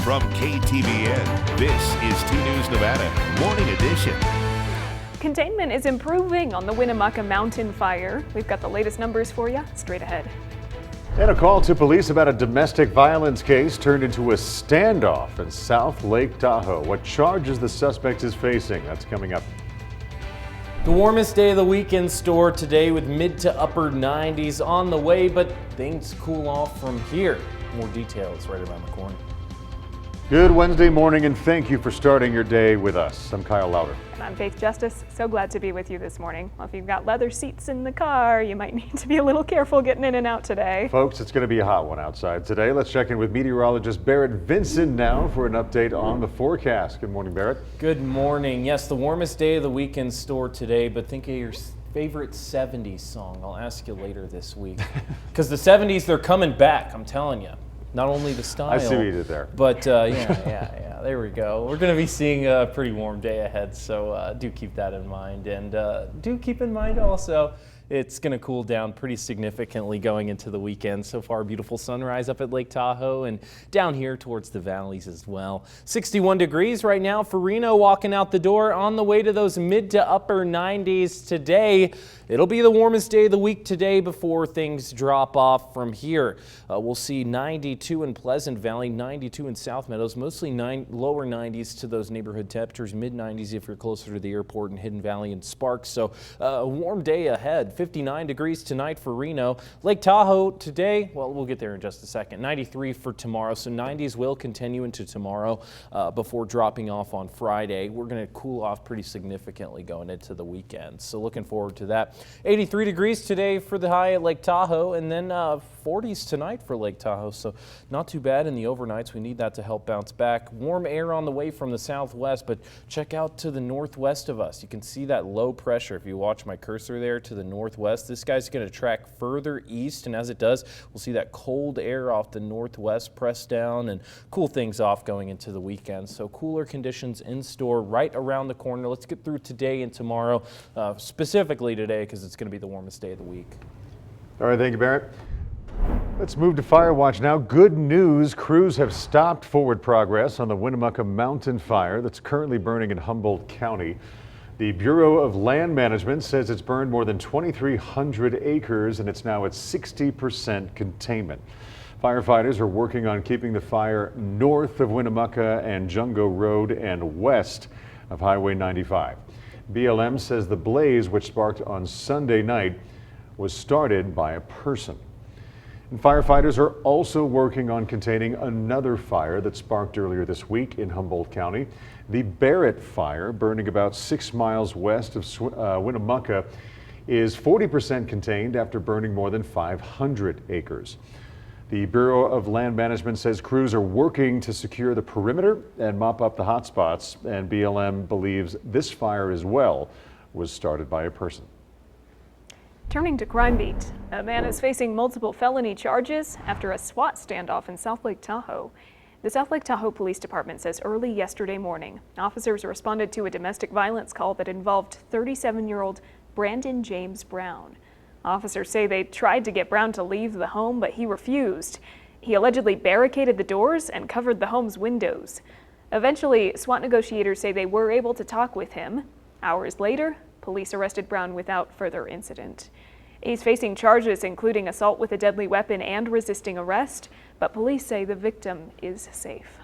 From KTVN, this is 2 News Nevada, Morning Edition. Containment is improving on the Winnemucca Mountain fire. We've got the latest numbers for you straight ahead. And a call to police about a domestic violence case turned into a standoff in South Lake Tahoe. What charges the suspect is facing? That's coming up. The warmest day of the week in store today with mid to upper 90s on the way, but things cool off from here. More details right around the corner. Good Wednesday morning, and thank you for starting your day with us. I'm Kyle Lauder. And I'm Faith Justice. So glad to be with you this morning. Well, if you've got leather seats in the car, you might need to be a little careful getting in and out today. Folks, it's going to be a hot one outside today. Let's check in with meteorologist Barrett Vincent now for an update on the forecast. Good morning, Barrett. Good morning. Yes, the warmest day of the week in store today, but think of your favorite 70s song. I'll ask you later this week. Because the 70s, they're coming back, I'm telling you. Not only the style, I see what you did there. But yeah, there we go. We're going to be seeing a pretty warm day ahead, so do keep that in mind. And do keep in mind also, it's going to cool down pretty significantly going into the weekend. So far, beautiful sunrise up at Lake Tahoe and down here towards the valleys as well. 61 degrees right now for Reno, walking out the door on the way to those mid to upper 90s today. It'll be the warmest day of the week today before things drop off from here. We'll see 92 in Pleasant Valley, 92 in South Meadows, mostly lower 90s to those neighborhood temperatures, mid 90s if you're closer to the airport in Hidden Valley and Sparks. So a warm day ahead. 59 degrees tonight for Reno. Lake Tahoe today, well, we'll get there in just a second. 93 for tomorrow, so 90s will continue into tomorrow before dropping off on Friday. We're going to cool off pretty significantly going into the weekend, so looking forward to that. 83 degrees today for the high at Lake Tahoe, and then 40s tonight for Lake Tahoe, so not too bad in the overnights. We need that to help bounce back. Warm air on the way from the southwest, but check out to the northwest of us. You can see that low pressure if you watch my cursor there to the northwest. This guy's going to track further east, and as it does, we'll see that cold air off the northwest press down and cool things off going into the weekend. So cooler conditions in store right around the corner. Let's get through today and tomorrow, specifically today because it's going to be the warmest day of the week. All right, thank you, Barrett. Let's move to fire watch now. Good news, crews have stopped forward progress on the Winnemucca Mountain fire that's currently burning in Humboldt County. The Bureau of Land Management says it's burned more than 2,300 acres and it's now at 60% containment. Firefighters are working on keeping the fire north of Winnemucca and Jungo Road and west of Highway 95. BLM says the blaze, which sparked on Sunday night, was started by a person. And firefighters are also working on containing another fire that sparked earlier this week in Humboldt County. The Barrett fire, burning about 6 miles west of Winnemucca, is 40% contained after burning more than 500 acres. The Bureau of Land Management says crews are working to secure the perimeter and mop up the hot spots, and BLM believes this fire as well was started by a person. Turning to Crime Beat, a man is facing multiple felony charges after a SWAT standoff in South Lake Tahoe. The South Lake Tahoe Police Department says early yesterday morning, officers responded to a domestic violence call that involved 37-year-old Brandon James Brown. Officers say they tried to get Brown to leave the home, but he refused. He allegedly barricaded the doors and covered the home's windows. Eventually, SWAT negotiators say they were able to talk with him. Hours later, police arrested Brown without further incident. He's facing charges including assault with a deadly weapon and resisting arrest, but police say the victim is safe.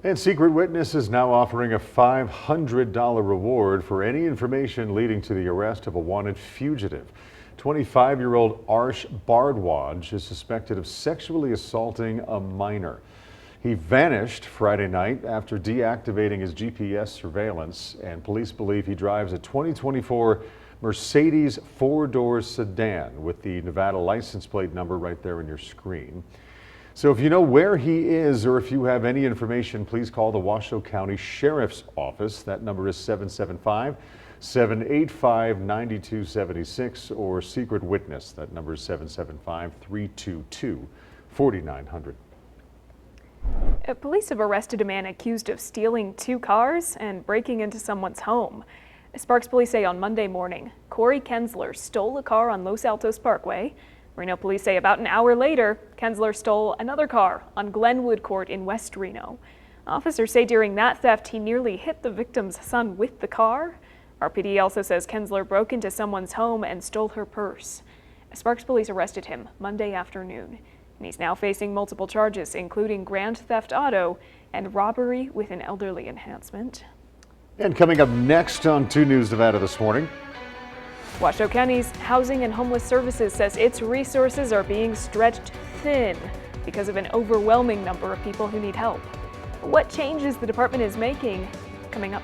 And Secret Witness is now offering a $500 reward for any information leading to the arrest of a wanted fugitive. 25-year-old Arsh Bardwaj is suspected of sexually assaulting a minor. He vanished Friday night after deactivating his GPS surveillance, and police believe he drives a 2024 Mercedes 4-door sedan with the Nevada license plate number right there on your screen. So if you know where he is or if you have any information, please call the Washoe County Sheriff's Office. That number is 775-785-9276, or Secret Witness. That number is 775-322-4900. Police have arrested a man accused of stealing 2 cars and breaking into someone's home. Sparks police say on Monday morning, Corey Kensler stole a car on Los Altos Parkway. Reno police say about an hour later, Kensler stole another car on Glenwood Court in West Reno. Officers say during that theft, he nearly hit the victim's son with the car. RPD also says Kensler broke into someone's home and stole her purse. Sparks police arrested him Monday afternoon, and he's now facing multiple charges, including grand theft auto and robbery with an elderly enhancement. And coming up next on 2 News Nevada this morning. Washoe County's Housing and Homeless Services says its resources are being stretched thin because of an overwhelming number of people who need help. What changes the department is making? Coming up.